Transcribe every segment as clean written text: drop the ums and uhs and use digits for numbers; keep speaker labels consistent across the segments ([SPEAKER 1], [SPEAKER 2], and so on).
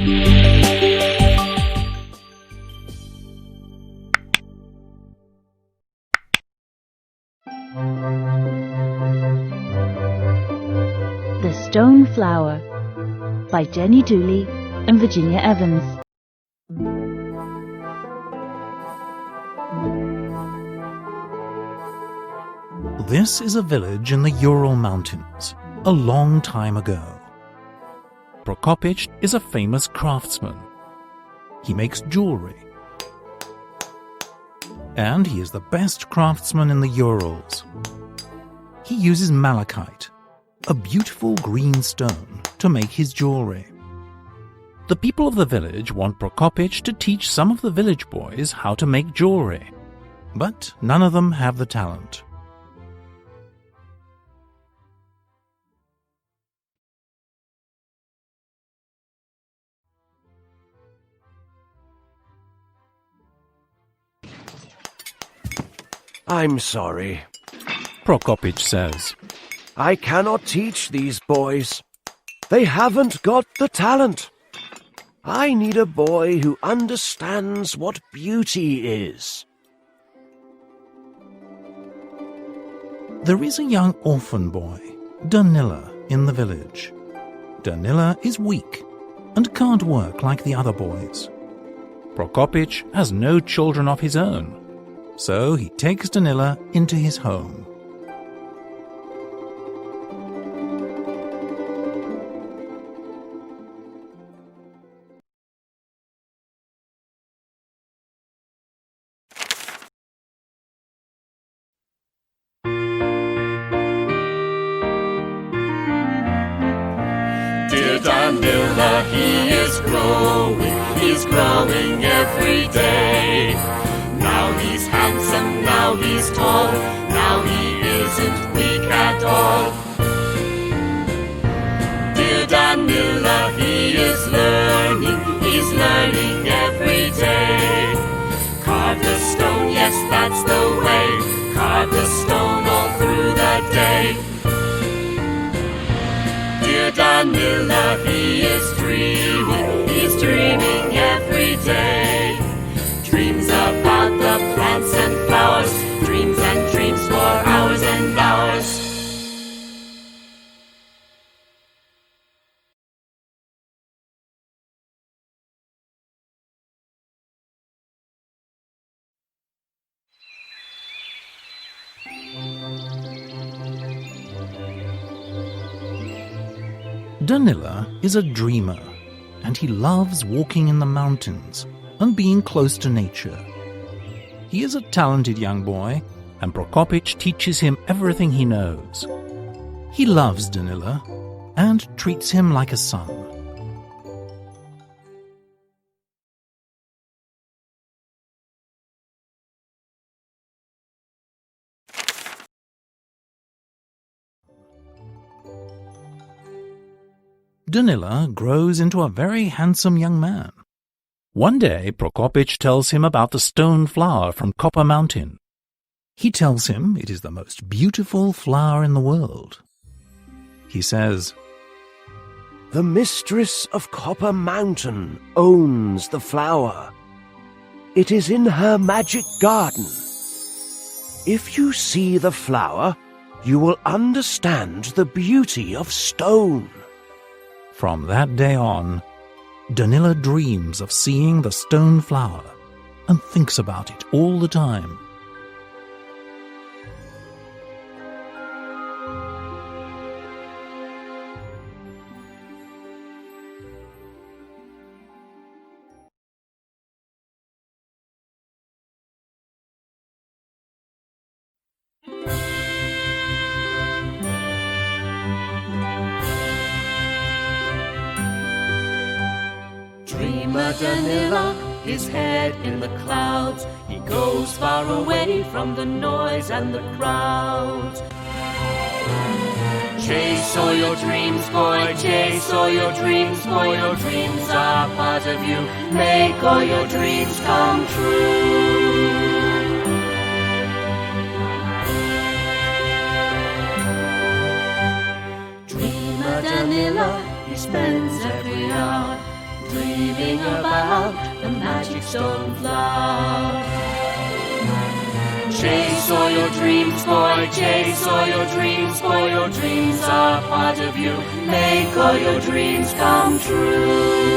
[SPEAKER 1] The Stone Flower by Jenny Dooley and Virginia Evans.
[SPEAKER 2] This is a village in the Ural Mountains, a long time ago. Prokopych is a famous craftsman. He makes jewelry. And he is the best craftsman in the Urals. He uses malachite, a beautiful green stone, to make his jewelry. The people of the village want Prokopych to teach some of the village boys how to make jewelry, but none of them have the talent.
[SPEAKER 3] I'm sorry,
[SPEAKER 2] Prokopych says.
[SPEAKER 3] I cannot teach these boys. They haven't got the talent. I need a boy who understands what beauty is.
[SPEAKER 2] There is a young orphan boy, Danila, in the village. Danila is weak and can't work like the other boys. Prokopych has no children of his own, so he takes Danila into his home.
[SPEAKER 4] Dear Danila, he's growing every day. Now he's handsome, now he's tall, now he isn't weak at all. Dear Danila, he's learning every day. Carve the stone, yes, that's the way. Carve the stone all through the day. Dear Danila, he's dreaming every day. Dreams about the plants and flowers, dreams and dreams for hours and hours.
[SPEAKER 2] Danila is a dreamer, and he loves walking in the mountains and being close to nature. He is a talented young boy, and Prokopych teaches him everything he knows. He loves Danila and treats him like a son. Danila grows into a very handsome young man. One day, Prokopych tells him about the stone flower from Copper Mountain. He tells him it is the most beautiful flower in the world. He says,
[SPEAKER 3] The mistress of Copper Mountain owns the flower. It is in her magic garden. If you see the flower, you will understand the beauty of stone.
[SPEAKER 2] From that day on, Danila dreams of seeing the stone flower and thinks about it all the time.
[SPEAKER 4] Dreamer Danila, his head in the clouds, he goes far away from the noise and the crowds. Chase all your dreams, boy, chase all your dreams, boy, your dreams are part of you. Make all your dreams come true. Dreamer Danila, he spends every hour dreaming spinning about the magic stone flower. Chase all your dreams, boy, chase all your dreams, boy, your dreams are part of you. Make all your dreams come true.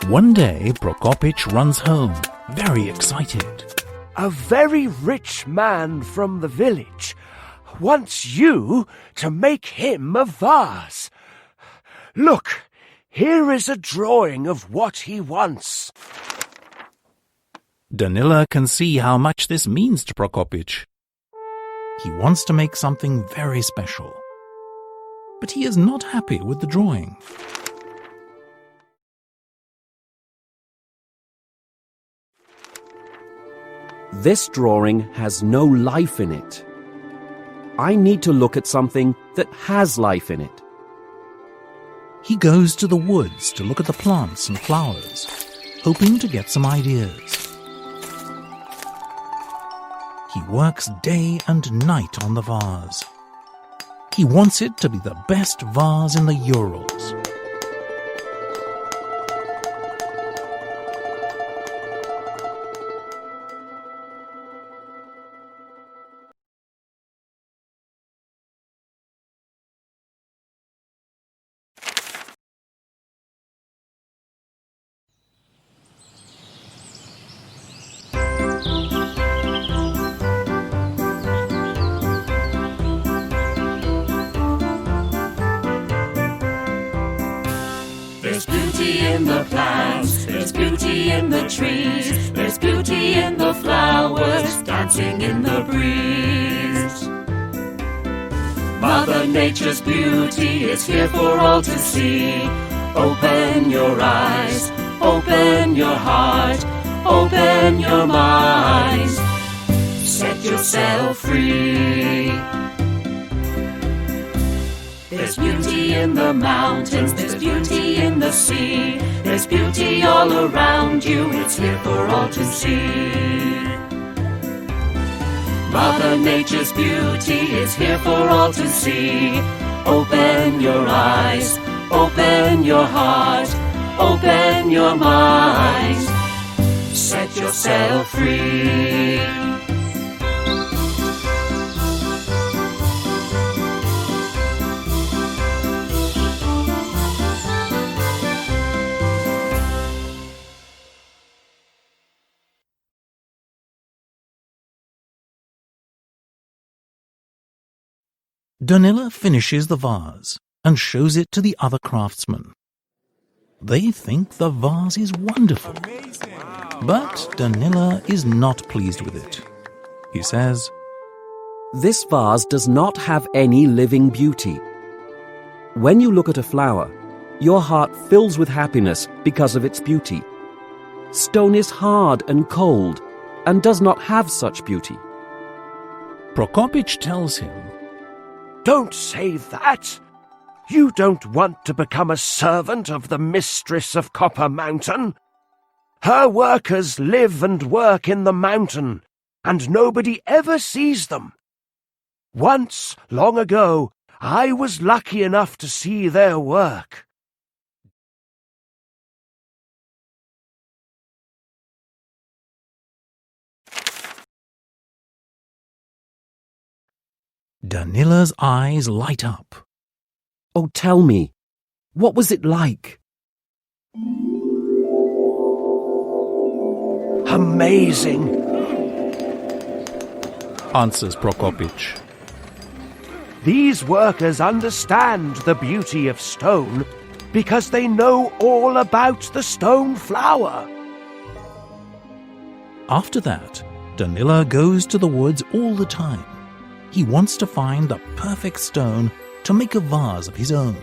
[SPEAKER 2] One day, Prokopych runs home, very excited.
[SPEAKER 3] A very rich man from the village wants you to make him a vase. Look, here is a drawing of what he wants.
[SPEAKER 2] Danila can see how much this means to Prokopych. He wants to make something very special. But he is not happy with the drawing.
[SPEAKER 5] This drawing has no life in it. I need to look at something that has life in it.
[SPEAKER 2] He goes to the woods to look at the plants and flowers, hoping to get some ideas. He works day and night on the vase. He wants it to be the best vase in the Urals.
[SPEAKER 4] There's beauty in the plants, there's beauty in the trees, there's beauty in the flowers dancing in the breeze. Mother Nature's beauty is here for all to see. Open your eyes, open your heart, open your mind. Set yourself free. There's beauty in the mountains, there's beauty in the sea, there's beauty all around you, it's here for all to see. Mother Nature's beauty is here for all to see. Open your eyes, open your heart, open your mind. Set yourself free.
[SPEAKER 2] Danila finishes the vase and shows it to the other craftsmen. They think the vase is wonderful. But Danila is not pleased with it. He says,
[SPEAKER 5] This vase does not have any living beauty. When you look at a flower, your heart fills with happiness because of its beauty. Stone is hard and cold and does not have such beauty.
[SPEAKER 2] Prokopych tells him,
[SPEAKER 3] Don't say that. You don't want to become a servant of the mistress of Copper Mountain. Her workers live and work in the mountain, and nobody ever sees them. Once, long ago, I was lucky enough to see their work.
[SPEAKER 2] Danila's eyes light up.
[SPEAKER 5] Oh, tell me, what was it like?
[SPEAKER 3] Amazing,
[SPEAKER 2] Answers Prokopych.
[SPEAKER 3] These workers understand the beauty of stone because they know all about the stone flower.
[SPEAKER 2] After that, Danila goes to the woods all the time. He wants to find the perfect stone to make a vase of his own.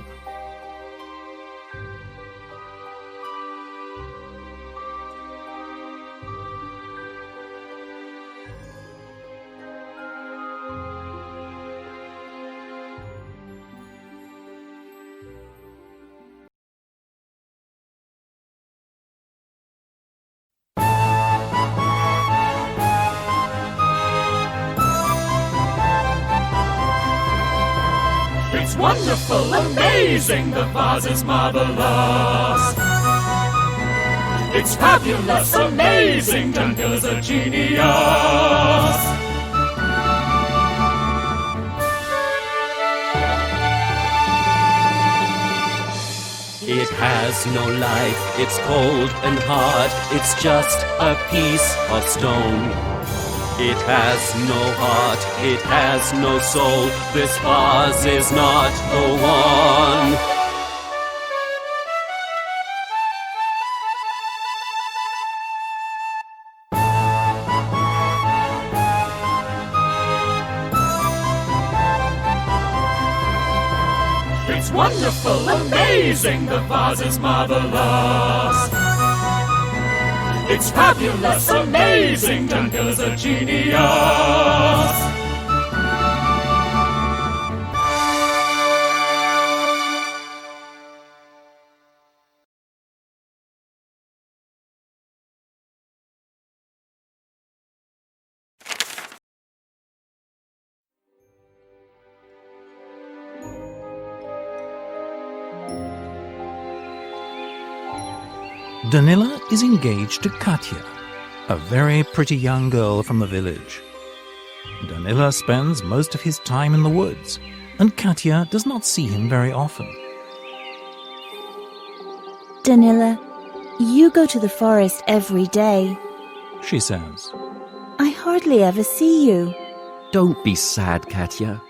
[SPEAKER 4] wonderful, amazing, the vase is marvelous. It's fabulous, amazing, Danila's a genius.
[SPEAKER 5] It has no life, it's cold and hard, it's just a piece of stone. It has no heart, it has no soul, this vase is not the one.
[SPEAKER 4] It's wonderful, amazing, the vase is marvelous. It's fabulous, amazing, Danila's a genius.
[SPEAKER 2] Danila is engaged to Katya, a very pretty young girl from the village. Danila spends most of his time in the woods, and Katya does not see him very often.
[SPEAKER 1] Danila, you go to the forest every day.
[SPEAKER 2] She says,
[SPEAKER 1] I hardly ever see you.
[SPEAKER 5] Don't be sad, Katya.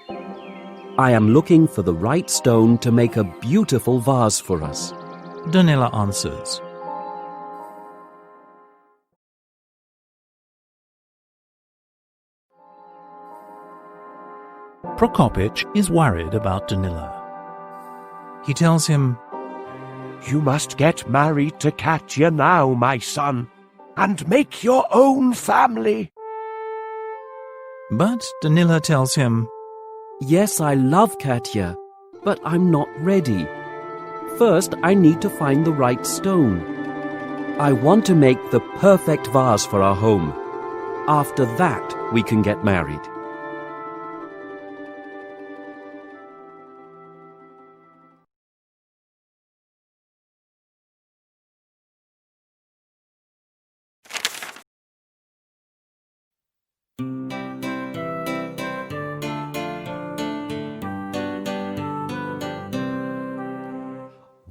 [SPEAKER 5] I am looking for the right stone to make a beautiful vase for us.
[SPEAKER 2] Danila answers. Prokopych is worried about Danila. He tells him,
[SPEAKER 3] You must get married to Katya now, my son, and make your own family.
[SPEAKER 2] But Danila tells him,
[SPEAKER 5] Yes, I love Katya, but I'm not ready. First, I need to find the right stone. I want to make the perfect vase for our home. After that, we can get married.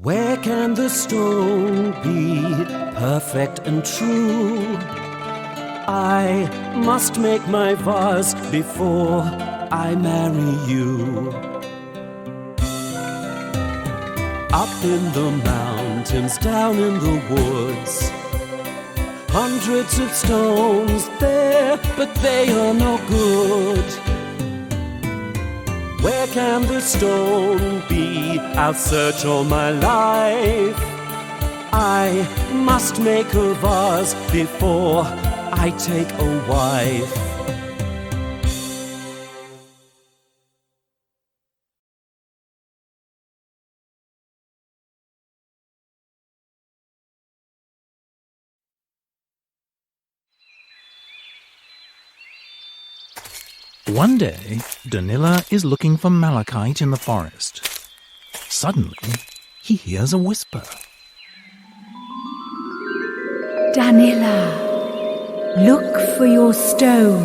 [SPEAKER 5] Where can the stone be perfect and true? I must make my vase before I marry you. Up in the mountains, down in the woods, hundreds of stones there, but they are no good. Where can the stone be? I'll search all my life. I must make a vase before I take a wife.
[SPEAKER 2] One day, Danila is looking for malachite in the forest. Suddenly, he hears a whisper.
[SPEAKER 6] Danila, look for your stone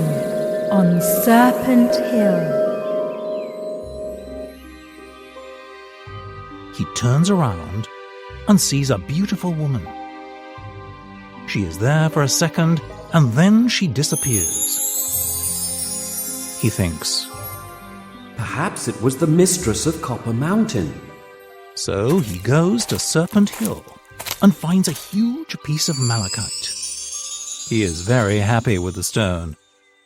[SPEAKER 6] on Serpent Hill.
[SPEAKER 2] He turns around and sees a beautiful woman. She is there for a second, and then she disappears. He thinks,
[SPEAKER 5] Perhaps it was the mistress of Copper Mountain.
[SPEAKER 2] so he goes to Serpent Hill and finds a huge piece of malachite. He is very happy with the stone,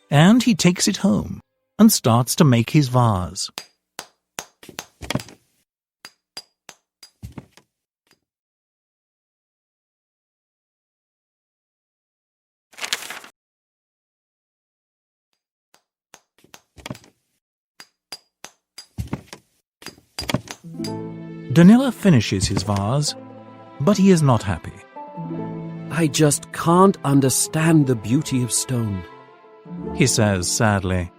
[SPEAKER 2] and he takes it home and starts to make his vase. Danila finishes his vase, but he is not happy.
[SPEAKER 5] I just can't understand the beauty of stone.
[SPEAKER 2] He says sadly.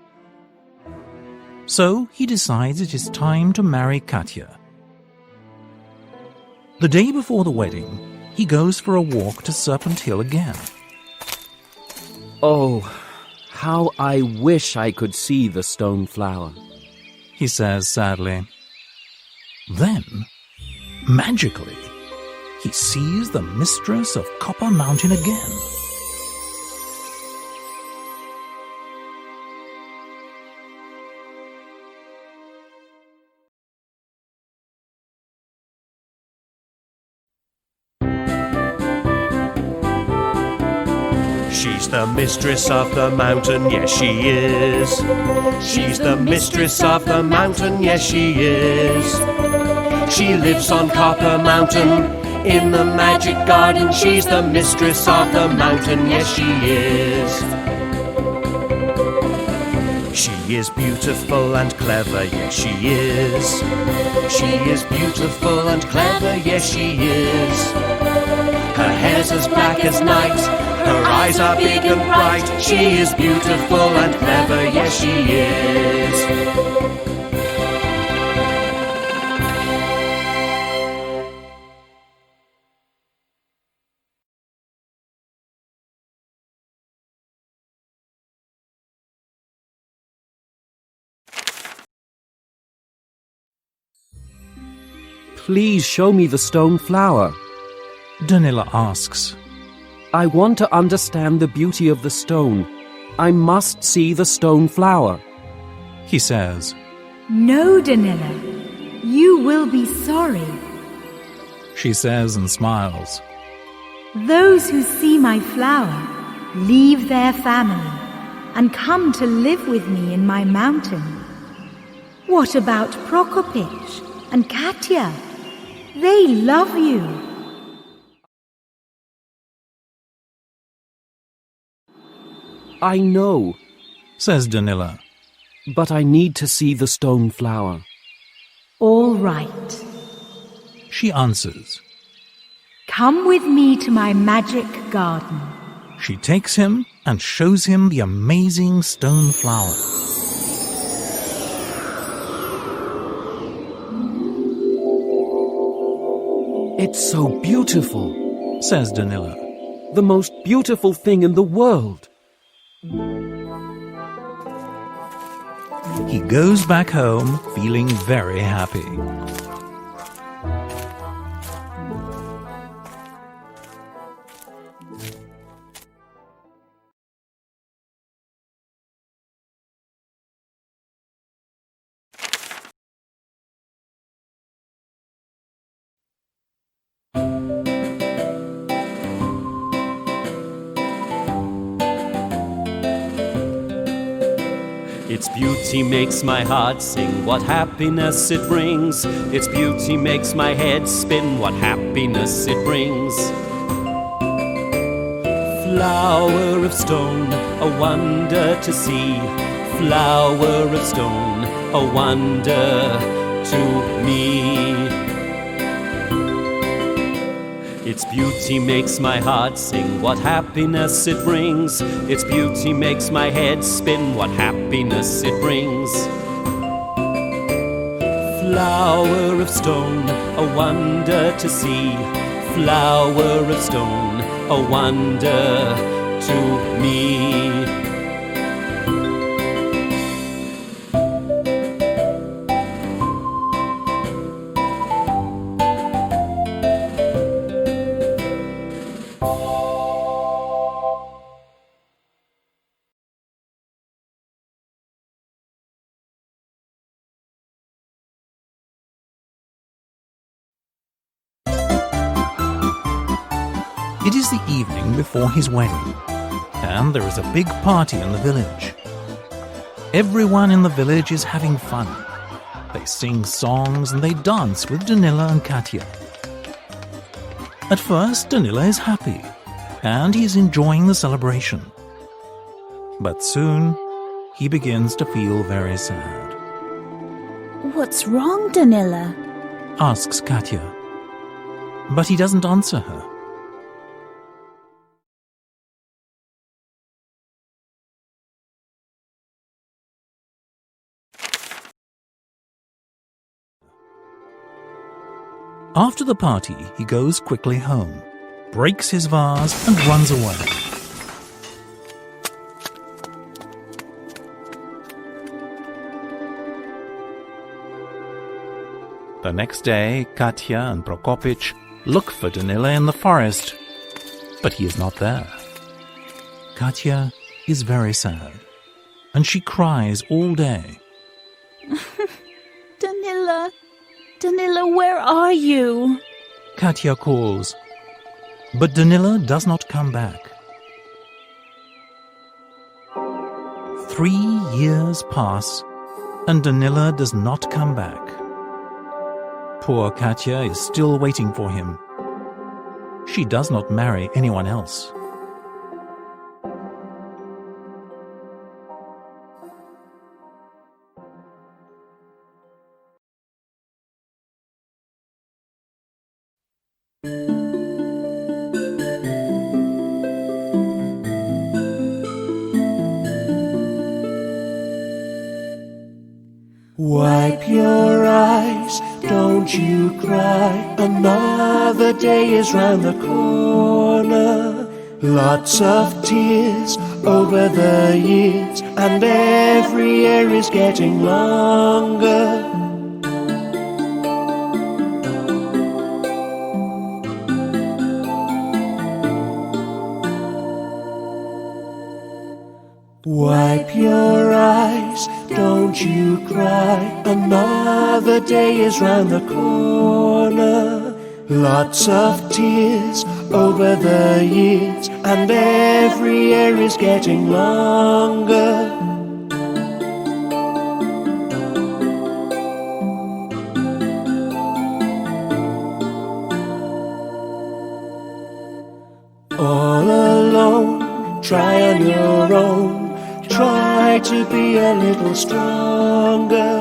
[SPEAKER 2] So he decides it is time to marry Katya. The day before the wedding, he goes for a walk to Serpent Hill again.
[SPEAKER 5] Oh, how I wish I could see the stone flower,
[SPEAKER 2] he says sadly. Then, magically, he sees the mistress of Copper Mountain again.
[SPEAKER 3] She's the mistress of the mountain, yes she is. She's the mistress of the mountain, yes she is. She lives on Copper Mountain, in the magic garden. She's the mistress of the mountain, yes she is. She is beautiful and clever, yes she is. She is beautiful and clever, yes she is. Her hair's as black as night, her eyes are big and bright. She is beautiful and clever, yes she is.
[SPEAKER 5] Please show me the stone flower.
[SPEAKER 2] Danila asks.
[SPEAKER 5] I want to understand the beauty of the stone. I must see the stone flower.
[SPEAKER 2] He says.
[SPEAKER 6] No, Danila, you will be sorry.
[SPEAKER 2] She says and smiles.
[SPEAKER 6] Those who see my flower leave their family and come to live with me in my mountain. What about Prokopych and Katya? They love you.
[SPEAKER 5] I know,
[SPEAKER 2] says Danila.
[SPEAKER 5] but I need to see the stone flower.
[SPEAKER 6] All right.
[SPEAKER 2] She answers.
[SPEAKER 6] Come with me to my magic garden.
[SPEAKER 2] She takes him and shows him the amazing stone flower.
[SPEAKER 5] It's so beautiful,
[SPEAKER 2] Says Danila.
[SPEAKER 5] the most beautiful thing in the world.
[SPEAKER 2] He goes back home feeling very happy.
[SPEAKER 4] Its beauty makes my heart sing, what happiness it brings. Its beauty makes my head spin, what happiness it brings. Flower of stone, a wonder to see. Flower of stone, a wonder to me. Its beauty makes my heart sing, what happiness it brings. Its beauty makes my head spin, what happiness it brings. Flower of stone, a wonder to see. Flower of stone, a wonder to me.
[SPEAKER 2] It is the evening before his wedding, and there is a big party in the village. Everyone in the village is having fun. They sing songs and they dance with Danila and Katya. At first, Danila is happy, and he is enjoying the celebration. But soon, he begins to feel very sad.
[SPEAKER 1] What's wrong, Danila?
[SPEAKER 2] Asks Katya. But he doesn't answer her. After the party, he goes quickly home, breaks his vase and runs away. The next day, Katya and Prokopych look for Danila in the forest, but he is not there. Katya is very sad, and she cries all day.
[SPEAKER 1] Danila, Danila, where are you?
[SPEAKER 2] Katya calls, but Danila does not come back. 3 years pass, and Danila does not come back. Poor Katya is still waiting for him. She does not marry anyone else.
[SPEAKER 3] Wipe your eyes, don't you cry. Another day is round the corner. Lots of tears over the years, and every year is getting longer. Wipe your eyes, don't you cry. Another day is round the corner. Lots of tears over the years, and every year is getting longer. All alone, try on your own. Try to be a little stronger.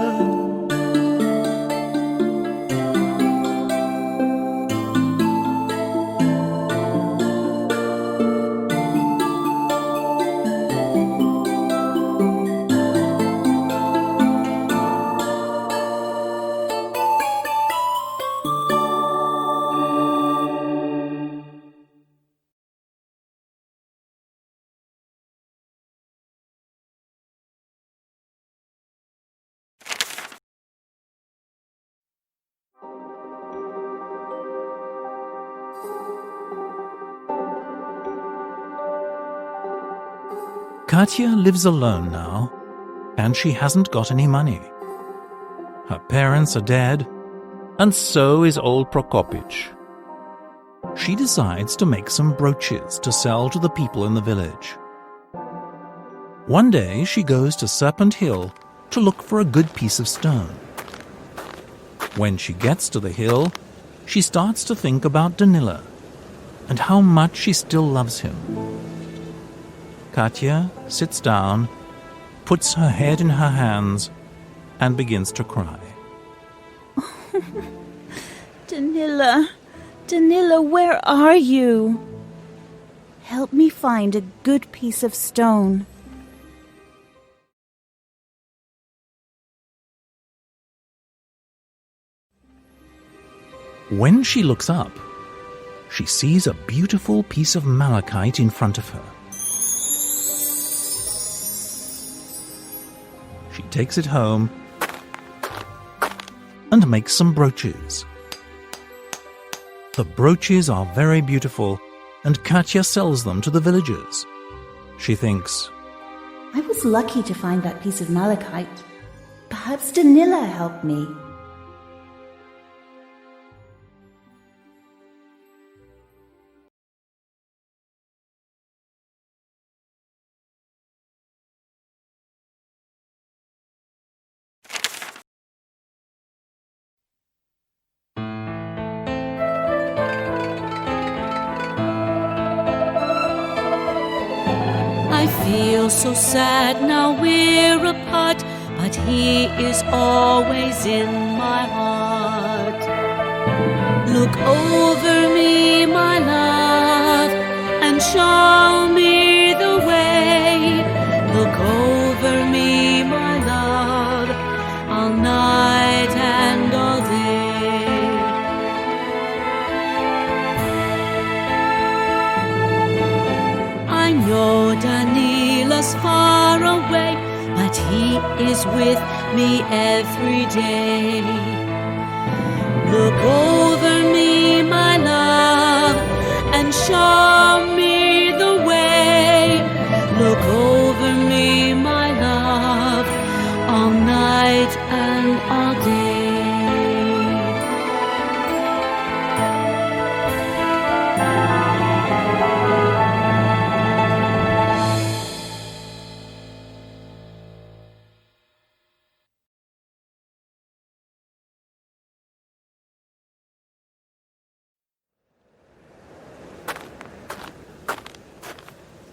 [SPEAKER 2] Katya lives alone now, and she hasn't got any money. Her parents are dead, and so is old Prokopych. She decides to make some brooches to sell to the people in the village. One day she goes to Serpent Hill to look for a good piece of stone. When she gets to the hill, she starts to think about Danila and how much she still loves him. Katya sits down, puts her head in her hands, and begins to cry.
[SPEAKER 1] Danila, Danila, where are you? Help me find a good piece of stone.
[SPEAKER 2] When she looks up, she sees a beautiful piece of malachite in front of her. She takes it home and makes some brooches. The brooches are very beautiful, and Katya sells them to the villagers. She thinks,
[SPEAKER 7] I was lucky to find that piece of malachite. Perhaps Danila helped me.
[SPEAKER 4] I feel so sad now we're apart, but he is always in my heart. Look over me, my love, and show me the way. Look over me, my love, all night and all day. far away, but He is with me every day. Look over me, my love, and show me the way. Look over me, my love, all night and all day.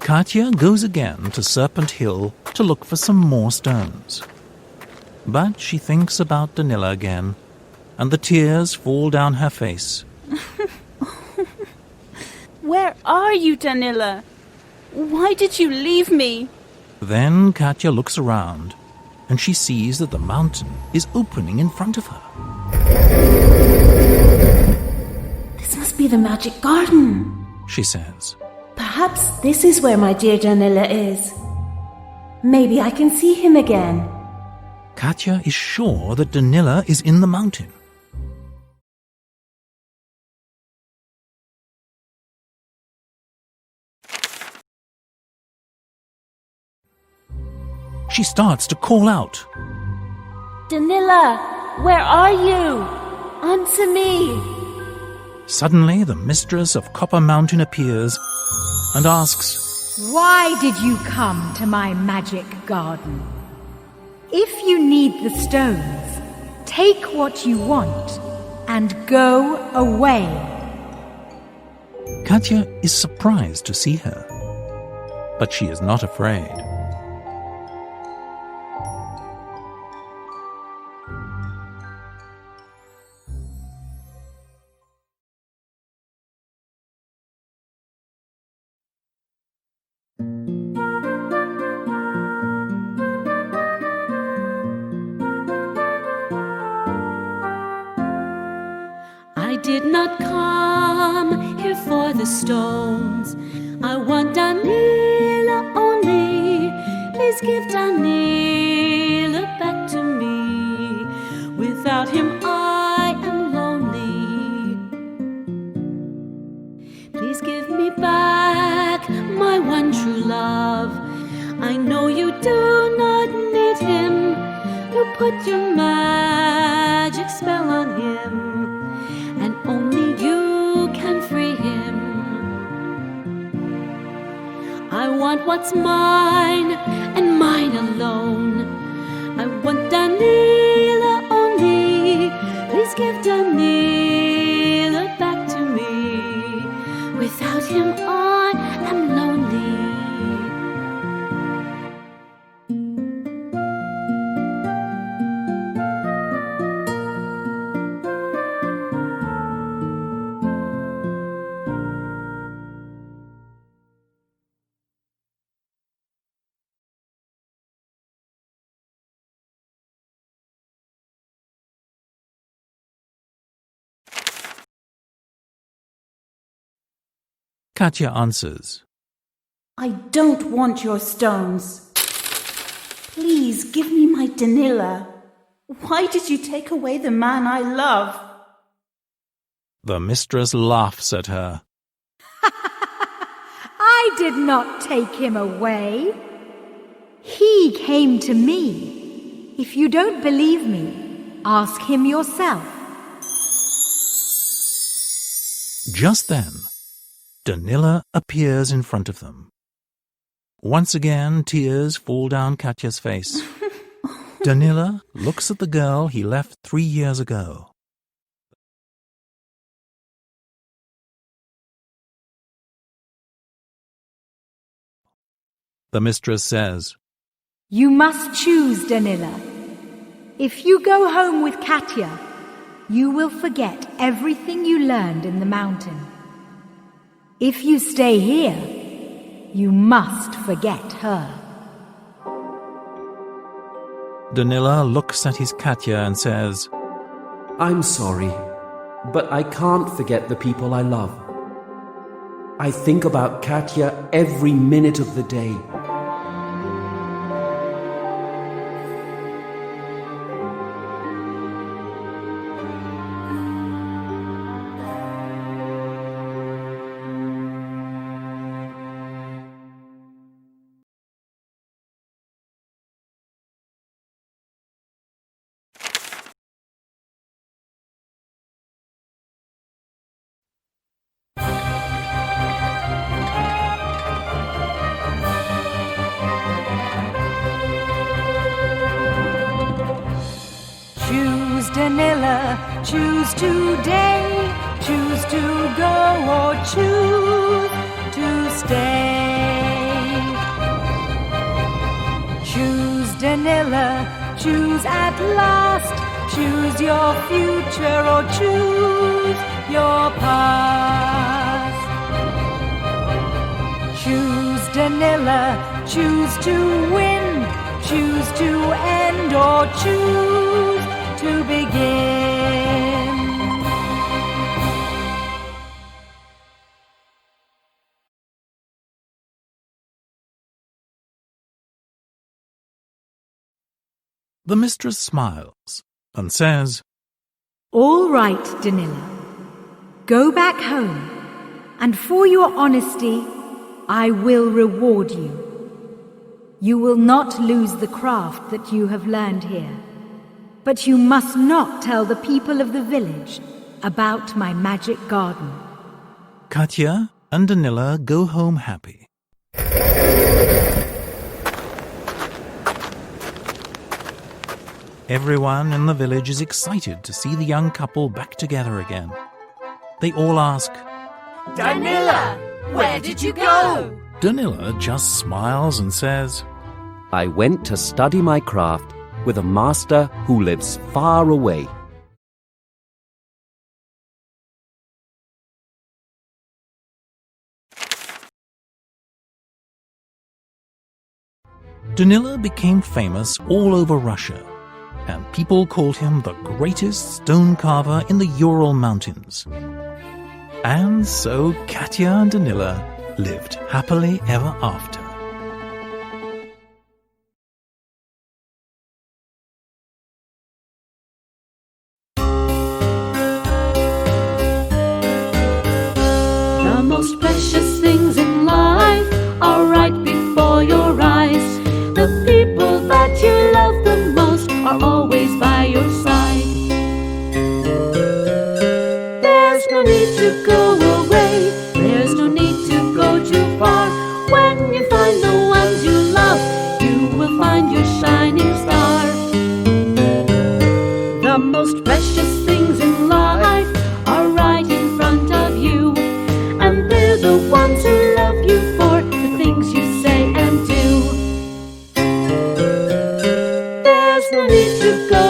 [SPEAKER 2] Katya goes again to Serpent Hill to look for some more stones. But she thinks about Danila again, and the tears fall down her face.
[SPEAKER 1] Where are you, Danila? Why did you leave me?
[SPEAKER 2] Then Katya looks around, and she sees that the mountain is opening in front of her.
[SPEAKER 7] This must be the magic garden.
[SPEAKER 2] She says.
[SPEAKER 7] Perhaps this is where my dear Danila is. Maybe I can see him again.
[SPEAKER 2] Katya is sure that Danila is in the mountain. She starts to call out.
[SPEAKER 1] Danila, where are you? Answer me.
[SPEAKER 2] Suddenly, the mistress of Copper Mountain appears and asks,
[SPEAKER 6] Why did you come to my magic garden? If you need the stones, take what you want and go away.
[SPEAKER 2] Katya is surprised to see her, but she is not afraid.
[SPEAKER 4] I did not come here for the stones. I want Danila only. Please give Danila back to me. Without him I am lonely. Please give me back my one true love. I know you do not need him. You put your magic spell on him, and only you can free him. I want what's mine and mine alone. I want Danila only. Please give Danila back to me. Without him I am lonely.
[SPEAKER 2] Katya answers,
[SPEAKER 1] I don't want your stones. Please give me my Danila. Why did you take away the man I love?
[SPEAKER 2] The mistress laughs at her.
[SPEAKER 6] I did not take him away. He came to me. If you don't believe me, ask him yourself.
[SPEAKER 2] Just then, Danila appears in front of them. Once again, tears fall down Katya's face. Danila looks at the girl he left 3 years ago. The mistress says,
[SPEAKER 6] You must choose, Danila. If you go home with Katya, you will forget everything you learned in the mountain. If you stay here, you must forget her.
[SPEAKER 2] Danila looks at his Katya and says,
[SPEAKER 5] I'm sorry, but I can't forget the people I love. I think about Katya every minute of the day.
[SPEAKER 6] Danila, choose today. Choose to go or choose to stay. Choose Danila, choose at last. Choose your future or choose your past. Choose Danila, choose to win. Choose to end or choose to begin.
[SPEAKER 2] The mistress smiles and says,
[SPEAKER 6] All right, Danila. Go back home, and for your honesty, I will reward you. You will not lose the craft that you have learned here, but you must not tell the people of the village about my magic garden.
[SPEAKER 2] Katya and Danila go home happy. Everyone in the village is excited to see the young couple back together again. They all ask,
[SPEAKER 4] Danila, where did you go?
[SPEAKER 2] Danila just smiles and says,
[SPEAKER 5] I went to study my craft with a master who lives far away.
[SPEAKER 2] Danila became famous all over Russia, and people called him the greatest stone carver in the Ural Mountains. And so Katya and Danila lived happily ever after.
[SPEAKER 4] The most precious things in life are right before your eyes. The people that you love the most are always by your side. There's no need to go away. There's no need to go too far. When you find the ones you love, you will find your shining star. The most precious things in life are right in front of you, and they're the ones who love you for the things you say and do. There's no need to go